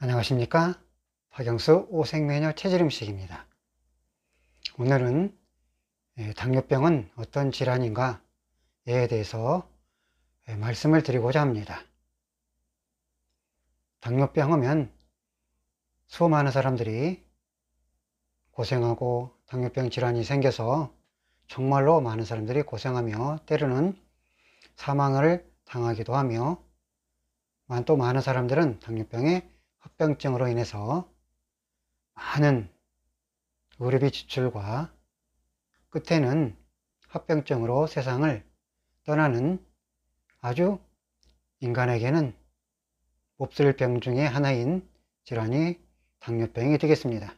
안녕하십니까? 박영수 오색메녀 체질음식입니다. 오늘은 당뇨병은 어떤 질환인가에 대해서 말씀을 드리고자 합니다. 당뇨병 하면 수많은 사람들이 고생하고 당뇨병 질환이 생겨서 정말로 많은 사람들이 고생하며 때로는 사망을 당하기도 하며 또 많은 사람들은 당뇨병의 합병증으로 인해서 많은 의료비 지출과 끝에는 합병증으로 세상을 떠나는 아주 인간에게는 몹쓸 병 중의 하나인 질환이 당뇨병이 되겠습니다.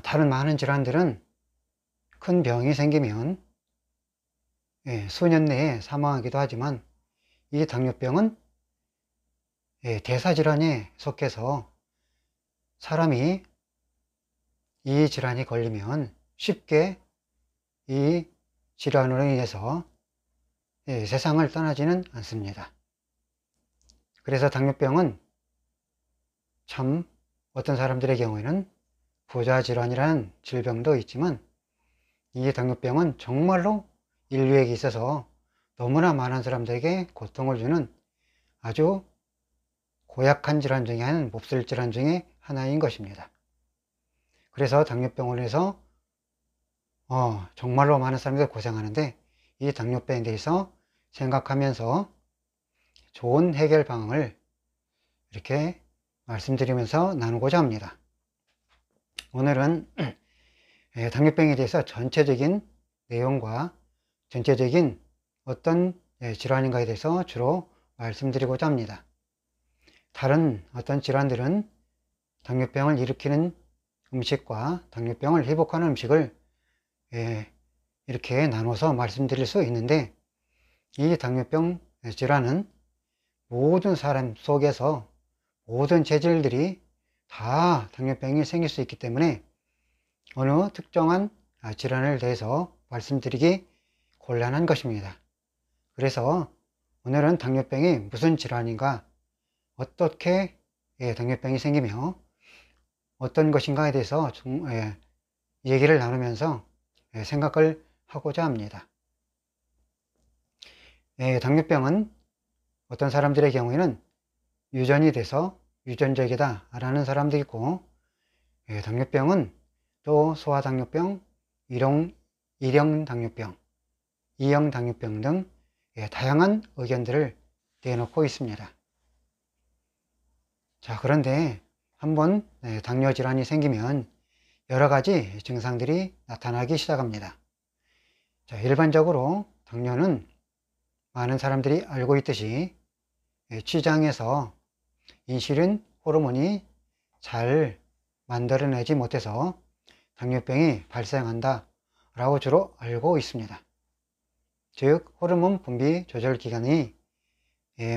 다른 많은 질환들은 큰 병이 생기면 수년 내에 사망하기도 하지만 이 당뇨병은 대사질환에 속해서 사람이 이 질환이 걸리면 쉽게 이 질환으로 인해서 세상을 떠나지는 않습니다. 그래서 당뇨병은 참 어떤 사람들의 경우에는 부자질환이라는 질병도 있지만 이 당뇨병은 정말로 인류에게 있어서 너무나 많은 사람들에게 고통을 주는 아주 고약한 질환 중에 한 몹쓸 질환 중에 하나인 것입니다. 그래서 당뇨병으로 해서 정말로 많은 사람들이 고생하는데 이 당뇨병에 대해서 생각하면서 좋은 해결 방안을 이렇게 말씀드리면서 나누고자 합니다. 오늘은 당뇨병에 대해서 전체적인 내용과 전체적인 어떤 질환인가에 대해서 주로 말씀드리고자 합니다. 다른 어떤 질환들은 당뇨병을 일으키는 음식과 당뇨병을 회복하는 음식을 이렇게 나눠서 말씀드릴 수 있는데 이 당뇨병 질환은 모든 사람 속에서 모든 체질들이 다 당뇨병이 생길 수 있기 때문에 어느 특정한 질환을 대해서 말씀드리기 곤란한 것입니다. 그래서 오늘은 당뇨병이 무슨 질환인가, 어떻게 당뇨병이 생기며 어떤 것인가에 대해서 얘기를 나누면서 생각을 하고자 합니다. 당뇨병은 어떤 사람들의 경우에는 유전이 돼서 유전적이다 라는 사람도 있고, 당뇨병은 또 소아당뇨병, 일형 당뇨병, 이형 당뇨병 등 다양한 의견들을 내놓고 있습니다. 자, 그런데 한번 당뇨 질환이 생기면 여러 가지 증상들이 나타나기 시작합니다. 자, 일반적으로 당뇨는 많은 사람들이 알고 있듯이 췌장에서 인슐린 호르몬이 잘 만들어내지 못해서 당뇨병이 발생한다 라고 주로 알고 있습니다. 즉 호르몬 분비 조절 기관이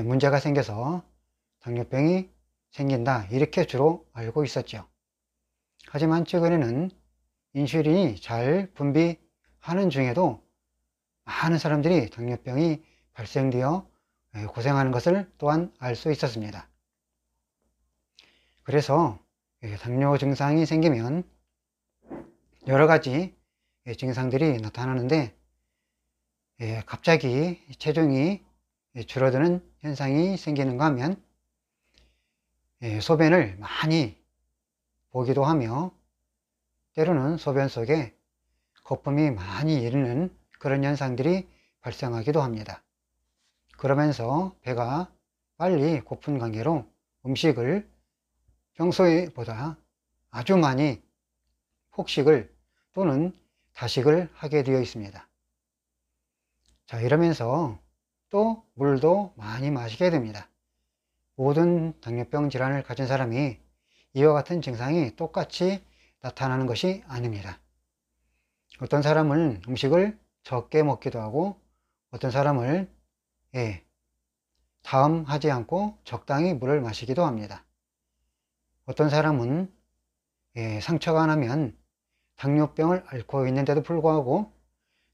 문제가 생겨서 당뇨병이 생긴다 이렇게 주로 알고 있었죠. 하지만 최근에는 인슐린이 잘 분비하는 중에도 많은 사람들이 당뇨병이 발생되어 고생하는 것을 또한 알 수 있었습니다. 그래서 당뇨 증상이 생기면 여러 가지 증상들이 나타나는데 갑자기 체중이 줄어드는 현상이 생기는가 하면 소변을 많이 보기도 하며 때로는 소변 속에 거품이 많이 이르는 그런 현상들이 발생하기도 합니다. 그러면서 배가 빨리 고픈 관계로 음식을 평소보다 아주 많이 폭식을 또는 다식을 하게 되어 있습니다. 자, 이러면서 또 물도 많이 마시게 됩니다. 모든 당뇨병 질환을 가진 사람이 이와 같은 증상이 똑같이 나타나는 것이 아닙니다. 어떤 사람은 음식을 적게 먹기도 하고 어떤 사람을 다음하지 않고 적당히 물을 마시기도 합니다. 어떤 사람은 상처가 나면 당뇨병을 앓고 있는데도 불구하고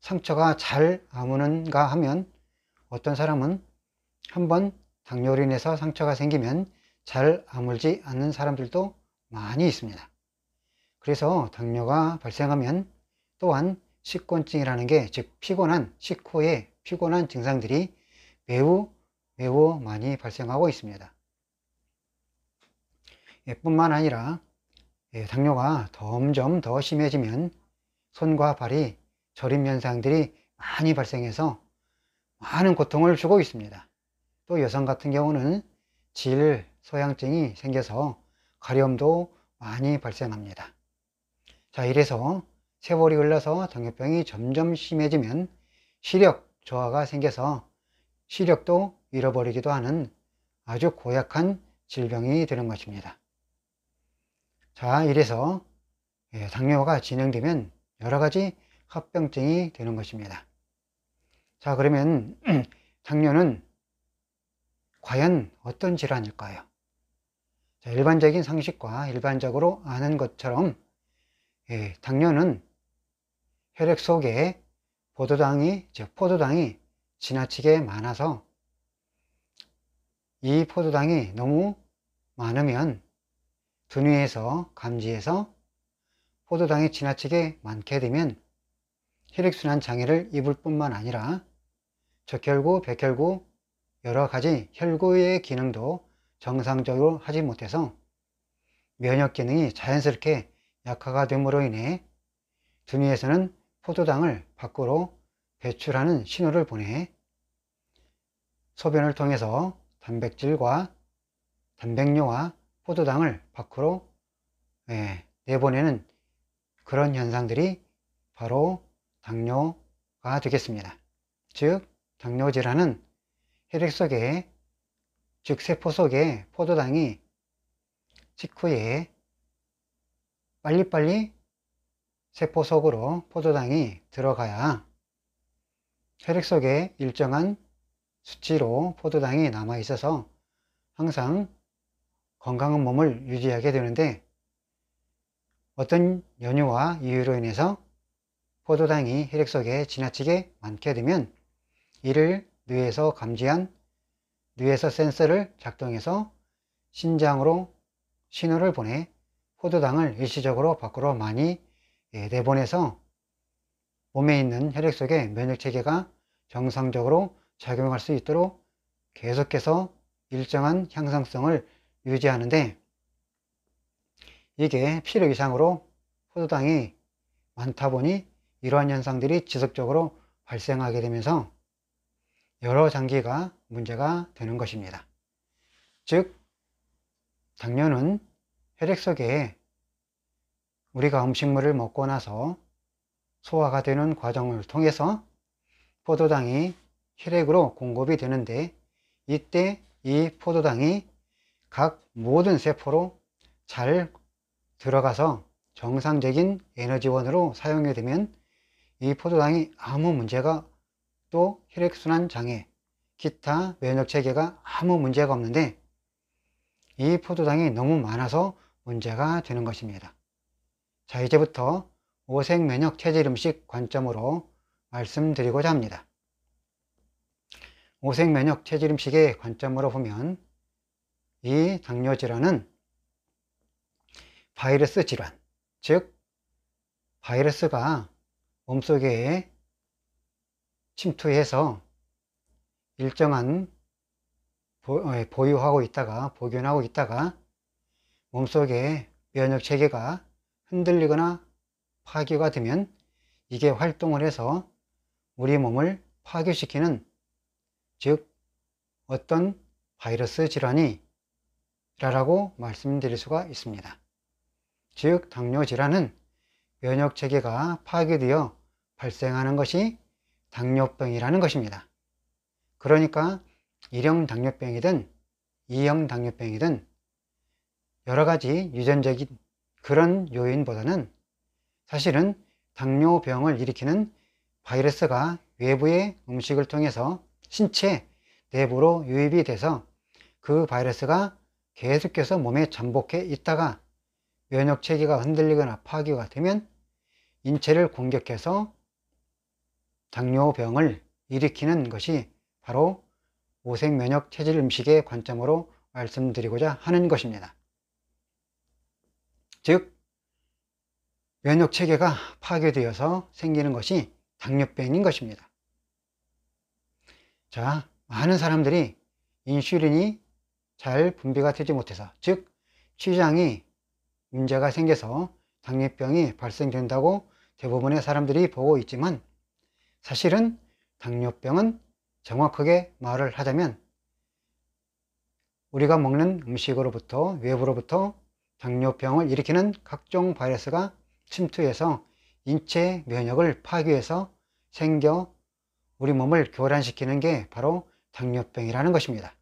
상처가 잘 아무는가 하면 어떤 사람은 한번 당뇨로 인해서 상처가 생기면 잘 아물지 않는 사람들도 많이 있습니다. 그래서 당뇨가 발생하면 또한 식곤증이라는 게, 즉 피곤한, 식후에 피곤한 증상들이 매우 많이 발생하고 있습니다. 뿐만 아니라 당뇨가 점점 더 심해지면 손과 발이 저림 현상들이 많이 발생해서 많은 고통을 주고 있습니다. 또 여성 같은 경우는 질, 소양증이 생겨서 가려움도 많이 발생합니다. 자, 이래서 세월이 흘러서 당뇨병이 점점 심해지면 시력 저하가 생겨서 시력도 잃어버리기도 하는 아주 고약한 질병이 되는 것입니다. 자, 이래서 당뇨가 진행되면 여러 가지 합병증이 되는 것입니다. 자, 그러면 당뇨는 과연 어떤 질환일까요? 자, 일반적인 상식과 일반적으로 아는 것처럼 당뇨는 혈액 속에 포도당이 지나치게 많아서, 이 포도당이 너무 많으면 두뇌에서 감지해서 포도당이 지나치게 많게 되면 혈액순환 장애를 입을 뿐만 아니라 적혈구, 백혈구, 여러 가지 혈구의 기능도 정상적으로 하지 못해서 면역 기능이 자연스럽게 약화가 됨으로 인해 두뇌에서는 포도당을 밖으로 배출하는 신호를 보내 소변을 통해서 단백질과 단백뇨와 포도당을 밖으로 내보내는 그런 현상들이 바로 당뇨가 되겠습니다. 즉, 당뇨 질환은 혈액 속에, 즉 세포 속에 포도당이 직후에 빨리빨리 세포 속으로 포도당이 들어가야 혈액 속에 일정한 수치로 포도당이 남아 있어서 항상 건강한 몸을 유지하게 되는데, 어떤 연유와 이유로 인해서 포도당이 혈액 속에 지나치게 많게 되면 이를 뇌에서 감지한 뇌에서 센서를 작동해서 신장으로 신호를 보내 포도당을 일시적으로 밖으로 많이 내보내서 몸에 있는 혈액 속에 면역체계가 정상적으로 작용할 수 있도록 계속해서 일정한 향상성을 유지하는데, 이게 필요 이상으로 포도당이 많다 보니 이러한 현상들이 지속적으로 발생하게 되면서 여러 장기가 문제가 되는 것입니다. 즉, 당뇨는 혈액 속에 우리가 음식물을 먹고 나서 소화가 되는 과정을 통해서 포도당이 혈액으로 공급이 되는데, 이때 이 포도당이 각 모든 세포로 잘 들어가서 정상적인 에너지원으로 사용이 되면 이 포도당이 아무 문제가, 또 혈액순환 장애, 기타 면역체계가 아무 문제가 없는데 이 포도당이 너무 많아서 문제가 되는 것입니다. 자, 이제부터 오색면역 체질 음식 관점으로 말씀드리고자 합니다. 오색면역 체질 음식의 관점으로 보면 이 당뇨 질환은 바이러스 질환, 즉 바이러스가 몸속에 침투해서 일정한 보유하고 있다가 복용하고 있다가 몸속에 면역체계가 흔들리거나 파괴가 되면 이게 활동을 해서 우리 몸을 파괴시키는, 즉 어떤 바이러스 질환이 라고 말씀드릴 수가 있습니다. 즉 당뇨 질환은 면역체계가 파괴되어 발생하는 것이 당뇨병이라는 것입니다. 그러니까 1형 당뇨병이든 2형 당뇨병이든 여러 가지 유전적인 그런 요인보다는 사실은 당뇨병을 일으키는 바이러스가 외부의 음식을 통해서 신체 내부로 유입이 돼서 그 바이러스가 계속해서 몸에 잠복해 있다가 면역체계가 흔들리거나 파괴가 되면 인체를 공격해서 당뇨병을 일으키는 것이 바로 오색면역 체질 음식의 관점으로 말씀드리고자 하는 것입니다. 즉, 면역체계가 파괴되어서 생기는 것이 당뇨병인 것입니다. 자, 많은 사람들이 인슐린이 잘 분비가 되지 못해서, 즉 췌장이 문제가 생겨서 당뇨병이 발생된다고 대부분의 사람들이 보고 있지만, 사실은 당뇨병은 정확하게 말을 하자면 우리가 먹는 음식으로부터, 외부로부터 당뇨병을 일으키는 각종 바이러스가 침투해서 인체 면역을 파괴해서 생겨 우리 몸을 교란시키는 게 바로 당뇨병이라는 것입니다.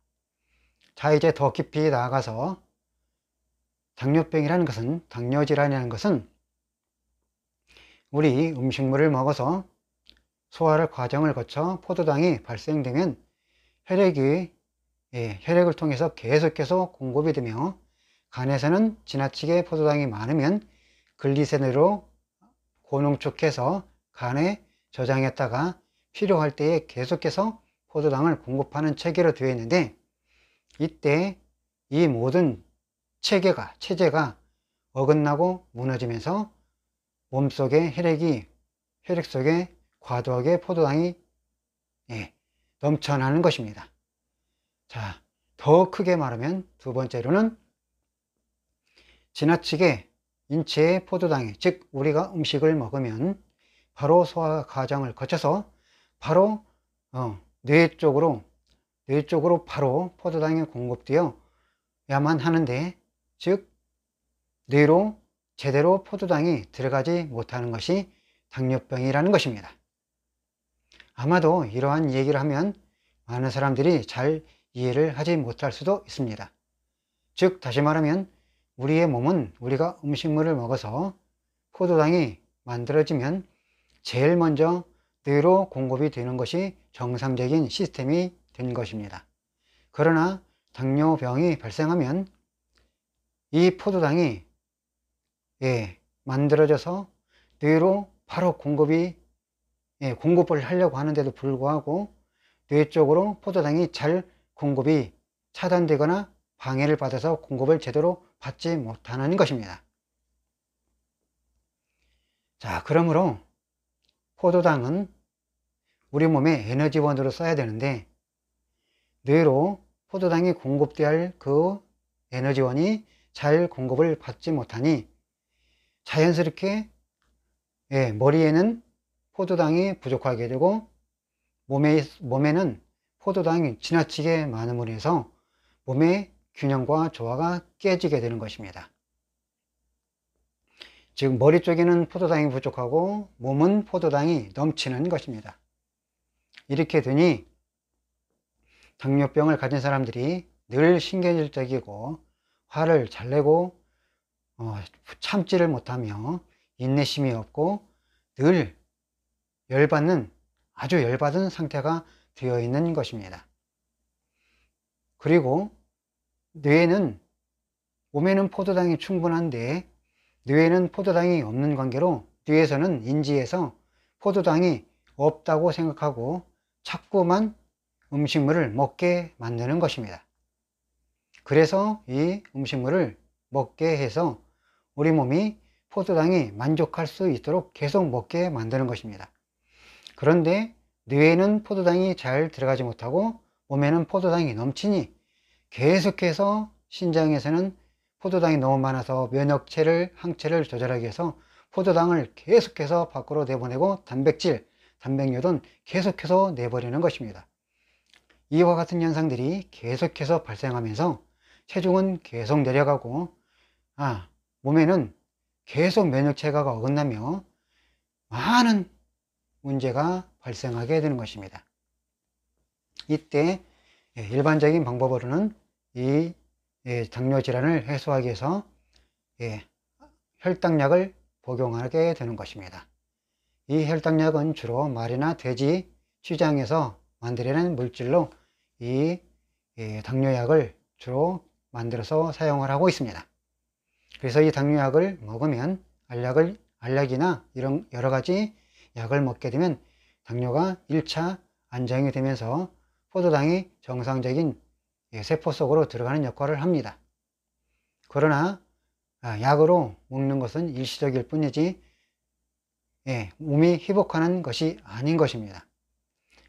자, 이제 더 깊이 나아가서 당뇨병이라는 것은, 당뇨질환이라는 것은 우리 음식물을 먹어서 소화를 과정을 거쳐 포도당이 발생되면 혈액을 통해서 계속해서 공급이 되며, 간에서는 지나치게 포도당이 많으면 글리세린으로 고농축해서 간에 저장했다가 필요할 때에 계속해서 포도당을 공급하는 체계로 되어 있는데, 이때 이 모든 체제가 어긋나고 무너지면서 몸속에 혈액 속에 과도하게 포도당이 넘쳐나는 것입니다. 자, 더 크게 말하면 두 번째로는 지나치게 인체의 포도당이, 즉 우리가 음식을 먹으면 바로 소화 과정을 거쳐서 바로 뇌 쪽으로 바로 포도당이 공급되어야만 하는데, 즉 뇌로 제대로 포도당이 들어가지 못하는 것이 당뇨병이라는 것입니다. 아마도 이러한 얘기를 하면 많은 사람들이 잘 이해를 하지 못할 수도 있습니다. 즉 다시 말하면 우리의 몸은 우리가 음식물을 먹어서 포도당이 만들어지면 제일 먼저 뇌로 공급이 되는 것이 정상적인 시스템이 된 것입니다. 그러나 당뇨병이 발생하면 이 포도당이 만들어져서 뇌로 바로 공급을 하려고 하는데도 불구하고 뇌 쪽으로 포도당이 잘 공급이 차단되거나 방해를 받아서 공급을 제대로 받지 못하는 것입니다. 자, 그러므로 포도당은 우리 몸의 에너지원으로 써야 되는데, 뇌로 포도당이 공급되어야 할 그 에너지원이 잘 공급을 받지 못하니 자연스럽게 머리에는 포도당이 부족하게 되고 몸에는 포도당이 지나치게 많음으로 해서 몸의 균형과 조화가 깨지게 되는 것입니다. 즉 머리 쪽에는 포도당이 부족하고 몸은 포도당이 넘치는 것입니다. 이렇게 되니 당뇨병을 가진 사람들이 늘 신경질적이고 화를 잘 내고 참지를 못하며 인내심이 없고 늘 아주 열받은 상태가 되어 있는 것입니다. 그리고 몸에는 포도당이 충분한데 뇌에는 포도당이 없는 관계로 뇌에서는 인지해서 포도당이 없다고 생각하고 자꾸만 음식물을 먹게 만드는 것입니다. 그래서 이 음식물을 먹게 해서 우리 몸이 포도당이 만족할 수 있도록 계속 먹게 만드는 것입니다. 그런데 뇌에는 포도당이 잘 들어가지 못하고 몸에는 포도당이 넘치니 계속해서 신장에서는 포도당이 너무 많아서 항체를 조절하기 위해서 포도당을 계속해서 밖으로 내보내고 단백뇨는 계속해서 내버리는 것입니다. 이와 같은 현상들이 계속해서 발생하면서 체중은 계속 내려가고 몸에는 계속 면역체계가 어긋나며 많은 문제가 발생하게 되는 것입니다. 이때 일반적인 방법으로는 이 당뇨질환을 해소하기 위해서 혈당약을 복용하게 되는 것입니다. 이 혈당약은 주로 말이나 돼지 췌장에서 만들어낸 물질로 이 당뇨약을 주로 만들어서 사용을 하고 있습니다. 그래서 이 당뇨약을 먹으면 알약이나 이런 여러 가지 약을 먹게 되면 당뇨가 1차 안정이 되면서 포도당이 정상적인 세포 속으로 들어가는 역할을 합니다. 그러나 약으로 먹는 것은 일시적일 뿐이지 몸이 회복하는 것이 아닌 것입니다.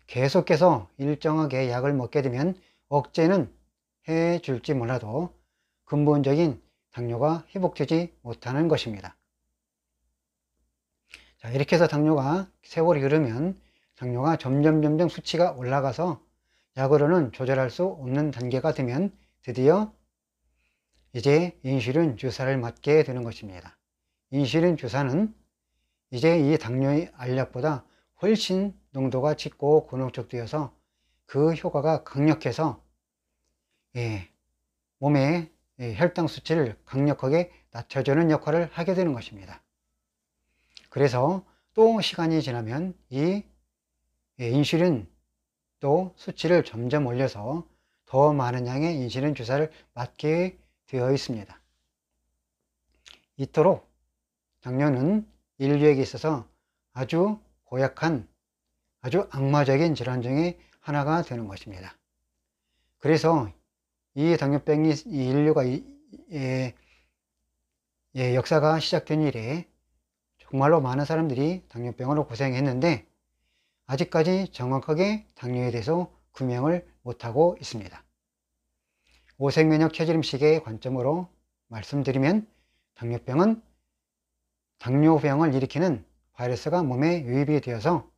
계속해서 일정하게 약을 먹게 되면 억제는 해줄지 몰라도 근본적인 당뇨가 회복되지 못하는 것입니다. 자, 이렇게 해서 당뇨가 세월이 흐르면 당뇨가 점점 수치가 올라가서 약으로는 조절할 수 없는 단계가 되면 드디어 이제 인슐린 주사를 맞게 되는 것입니다. 인슐린 주사는 이제 이 당뇨의 알약보다 훨씬 농도가 짙고 곤혹적되어서 그 효과가 강력해서 몸의 혈당 수치를 강력하게 낮춰주는 역할을 하게 되는 것입니다. 그래서 또 시간이 지나면 이 인슐린 또 수치를 점점 올려서 더 많은 양의 인슐린 주사를 맞게 되어 있습니다. 이토록 당뇨는 인류에게 있어서 아주 고약한 아주 악마적인 질환 중에 하나가 되는 것입니다. 그래서 이 당뇨병이 인류가 역사가 시작된 이래 정말로 많은 사람들이 당뇨병으로 고생했는데 아직까지 정확하게 당뇨에 대해서 규명을 못하고 있습니다. 오색면역 체질음식의 관점으로 말씀드리면 당뇨병은 당뇨병을 일으키는 바이러스가 몸에 유입이 되어서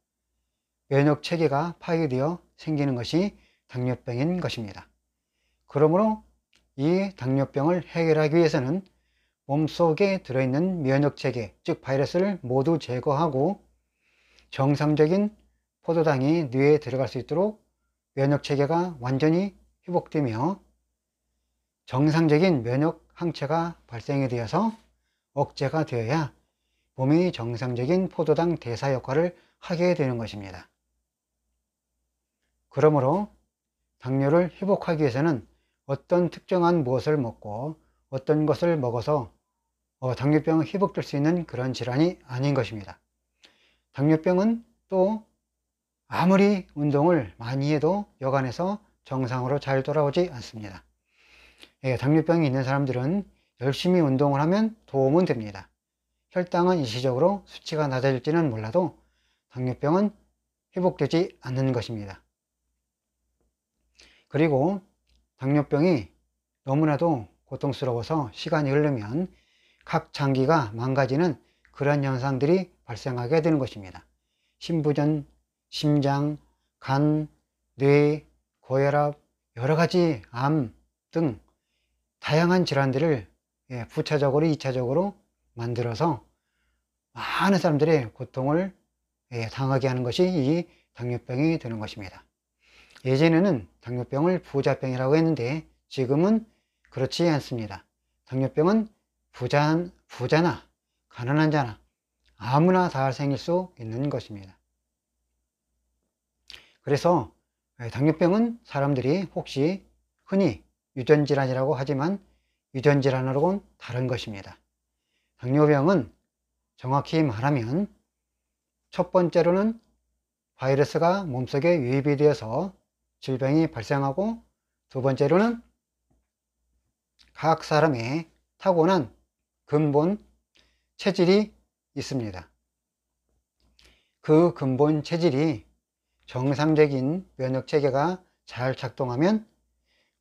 면역 체계가 파괴되어 생기는 것이 당뇨병인 것입니다. 그러므로 이 당뇨병을 해결하기 위해서는 몸속에 들어있는 면역 체계, 즉 바이러스를 모두 제거하고 정상적인 포도당이 뇌에 들어갈 수 있도록 면역 체계가 완전히 회복되며 정상적인 면역 항체가 발생이 되어서 억제가 되어야 몸이 정상적인 포도당 대사 역할을 하게 되는 것입니다. 그러므로 당뇨를 회복하기 위해서는 어떤 특정한 무엇을 먹고 어떤 것을 먹어서 당뇨병이 회복될 수 있는 그런 질환이 아닌 것입니다. 당뇨병은 또 아무리 운동을 많이 해도 여간해서 정상으로 잘 돌아오지 않습니다. 당뇨병이 있는 사람들은 열심히 운동을 하면 도움은 됩니다. 혈당은 일시적으로 수치가 낮아질지는 몰라도 당뇨병은 회복되지 않는 것입니다. 그리고 당뇨병이 너무나도 고통스러워서 시간이 흐르면 각 장기가 망가지는 그런 현상들이 발생하게 되는 것입니다. 심부전, 심장, 간, 뇌, 고혈압, 여러 가지 암 등 다양한 질환들을 부차적으로 2차적으로 만들어서 많은 사람들의 고통을 당하게 하는 것이 이 당뇨병이 되는 것입니다. 예전에는 당뇨병을 부자병이라고 했는데 지금은 그렇지 않습니다. 당뇨병은 부자나 가난한 자나 아무나 다 생길 수 있는 것입니다. 그래서 당뇨병은 사람들이 혹시 흔히 유전질환이라고 하지만 유전질환하고는 다른 것입니다. 당뇨병은 정확히 말하면 첫 번째로는 바이러스가 몸속에 유입이 되어서 질병이 발생하고 두 번째로는 각 사람의 타고난 근본 체질이 있습니다. 그 근본 체질이 정상적인 면역 체계가 잘 작동하면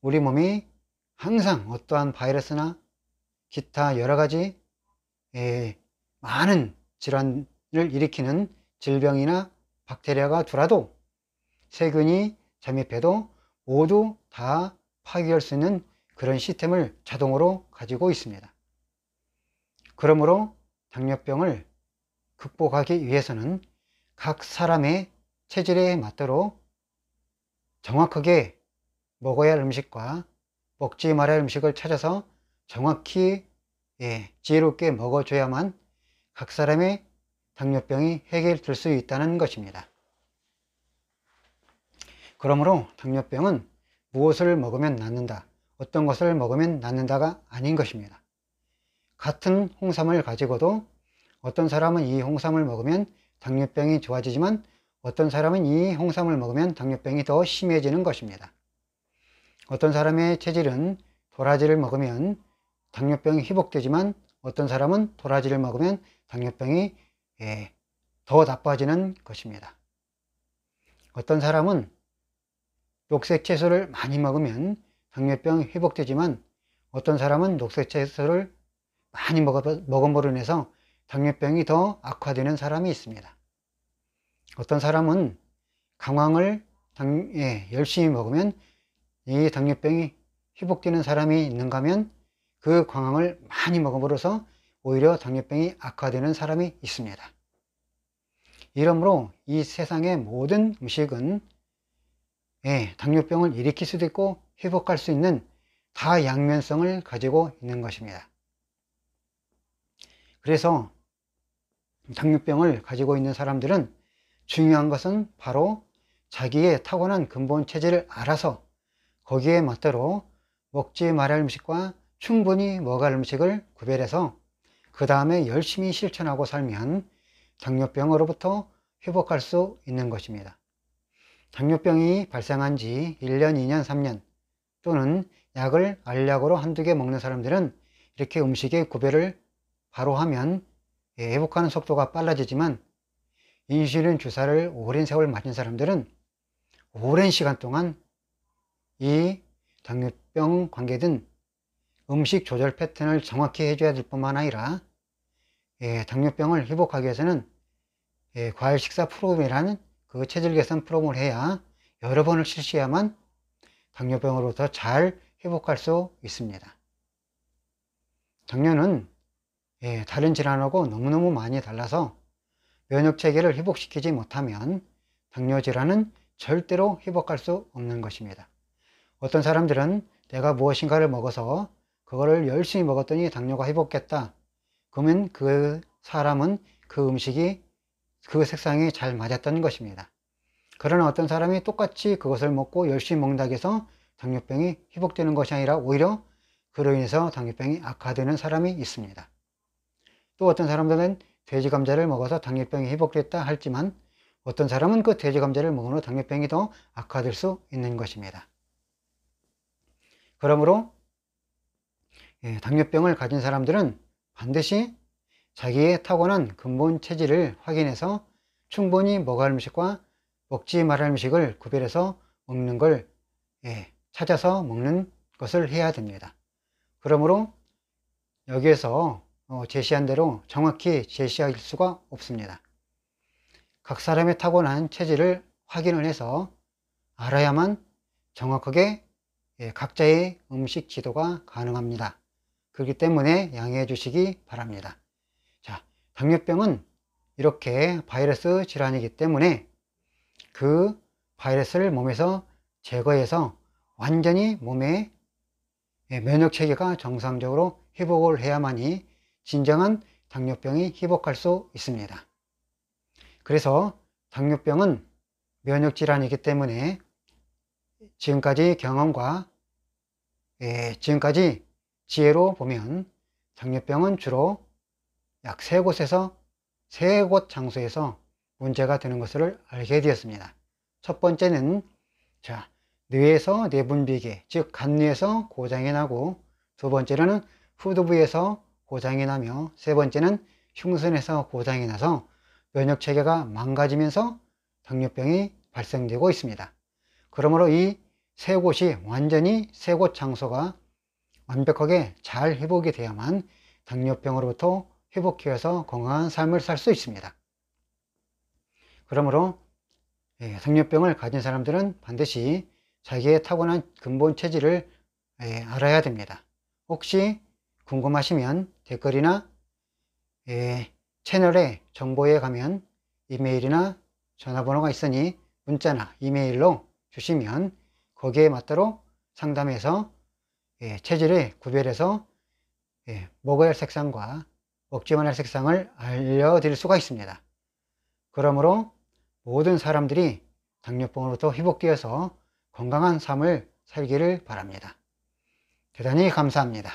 우리 몸이 항상 어떠한 바이러스나 기타 여러 가지 많은 질환을 일으키는 질병이나 박테리아가 들어와도 세균이 잠입해도 모두 다 파괴할 수 있는 그런 시스템을 자동으로 가지고 있습니다. 그러므로 당뇨병을 극복하기 위해서는 각 사람의 체질에 맞도록 정확하게 먹어야 할 음식과 먹지 말아야 할 음식을 찾아서 정확히 지혜롭게 먹어줘야만 각 사람의 당뇨병이 해결될 수 있다는 것입니다. 그러므로 당뇨병은 무엇을 먹으면 낫는다, 어떤 것을 먹으면 낫는다가 아닌 것입니다. 같은 홍삼을 가지고도 어떤 사람은 이 홍삼을 먹으면 당뇨병이 좋아지지만 어떤 사람은 이 홍삼을 먹으면 당뇨병이 더 심해지는 것입니다. 어떤 사람의 체질은 도라지를 먹으면 당뇨병이 회복되지만 어떤 사람은 도라지를 먹으면 당뇨병이 더 나빠지는 것입니다. 어떤 사람은 녹색 채소를 많이 먹으면 당뇨병이 회복되지만 어떤 사람은 녹색 채소를 많이 먹음으로 인해서 당뇨병이 더 악화되는 사람이 있습니다. 어떤 사람은 강황을 열심히 먹으면 이 당뇨병이 회복되는 사람이 있는가 하면 그 강황을 많이 먹음으로써 오히려 당뇨병이 악화되는 사람이 있습니다. 이러므로 이 세상의 모든 음식은 당뇨병을 일으킬 수도 있고 회복할 수 있는 다양면성을 가지고 있는 것입니다. 그래서 당뇨병을 가지고 있는 사람들은 중요한 것은 바로 자기의 타고난 근본 체질을 알아서 거기에 맞도록 먹지 말할 음식과 충분히 먹을 음식을 구별해서 그 다음에 열심히 실천하고 살면 당뇨병으로부터 회복할 수 있는 것입니다. 당뇨병이 발생한 지 1년, 2년, 3년 또는 약을 알약으로 한두 개 먹는 사람들은 이렇게 음식의 구별을 바로 하면 회복하는 속도가 빨라지지만 인슐린 주사를 오랜 세월 맞은 사람들은 오랜 시간 동안 이 당뇨병 관계된 음식 조절 패턴을 정확히 해줘야 될 뿐만 아니라 당뇨병을 회복하기 위해서는 과일 식사 프로그램이라는 그 체질 개선 프로그램을 해야 여러 번을 실시해야만 당뇨병으로부터 잘 회복할 수 있습니다. 당뇨는 다른 질환하고 너무너무 많이 달라서 면역체계를 회복시키지 못하면 당뇨질환은 절대로 회복할 수 없는 것입니다. 어떤 사람들은 내가 무엇인가를 먹어서 그거를 열심히 먹었더니 당뇨가 회복했다. 그러면 그 사람은 그 음식이 그 색상이 잘 맞았던 것입니다. 그러나 어떤 사람이 똑같이 그것을 먹고 열심히 먹는다고 해서 당뇨병이 회복되는 것이 아니라 오히려 그로 인해서 당뇨병이 악화되는 사람이 있습니다. 또 어떤 사람들은 돼지 감자를 먹어서 당뇨병이 회복됐다 할지만 어떤 사람은 그 돼지 감자를 먹은 후 당뇨병이 더 악화될 수 있는 것입니다. 그러므로 당뇨병을 가진 사람들은 반드시 자기의 타고난 근본 체질을 확인해서 충분히 먹을 음식과 먹지 말할 음식을 구별해서 먹는 걸 찾아서 먹는 것을 해야 됩니다. 그러므로 여기에서 제시한 대로 정확히 제시할 수가 없습니다. 각 사람의 타고난 체질을 확인을 해서 알아야만 정확하게 각자의 음식 지도가 가능합니다. 그렇기 때문에 양해해 주시기 바랍니다. 자, 당뇨병은 이렇게 바이러스 질환이기 때문에 그 바이러스를 몸에서 제거해서 완전히 몸의 면역체계가 정상적으로 회복을 해야만이 진정한 당뇨병이 회복할 수 있습니다. 그래서 당뇨병은 면역질환이기 때문에 지금까지 경험과 지금까지 지혜로 보면 당뇨병은 주로 약 3곳 장소에서 문제가 되는 것을 알게 되었습니다. 첫 번째는 뇌에서 내분비계, 즉 간뇌에서 고장이 나고, 두 번째로는 후두부에서 고장이 나며, 세 번째는 흉선에서 고장이 나서 면역체계가 망가지면서 당뇨병이 발생되고 있습니다. 그러므로 이 세 곳이 완전히 세 곳 장소가 완벽하게 잘 회복이 돼야만 당뇨병으로부터 회복해서 건강한 삶을 살 수 있습니다. 그러므로 당뇨병을 가진 사람들은 반드시 자기의 타고난 근본 체질을 알아야 됩니다. 혹시 궁금하시면 댓글이나 채널의 정보에 가면 이메일이나 전화번호가 있으니 문자나 이메일로 주시면 거기에 맞도록 상담해서 체질을 구별해서 먹어야 할 색상과 먹지만 할 색상을 알려드릴 수가 있습니다. 그러므로 모든 사람들이 당뇨병으로부터 회복되어서 건강한 삶을 살기를 바랍니다. 대단히 감사합니다.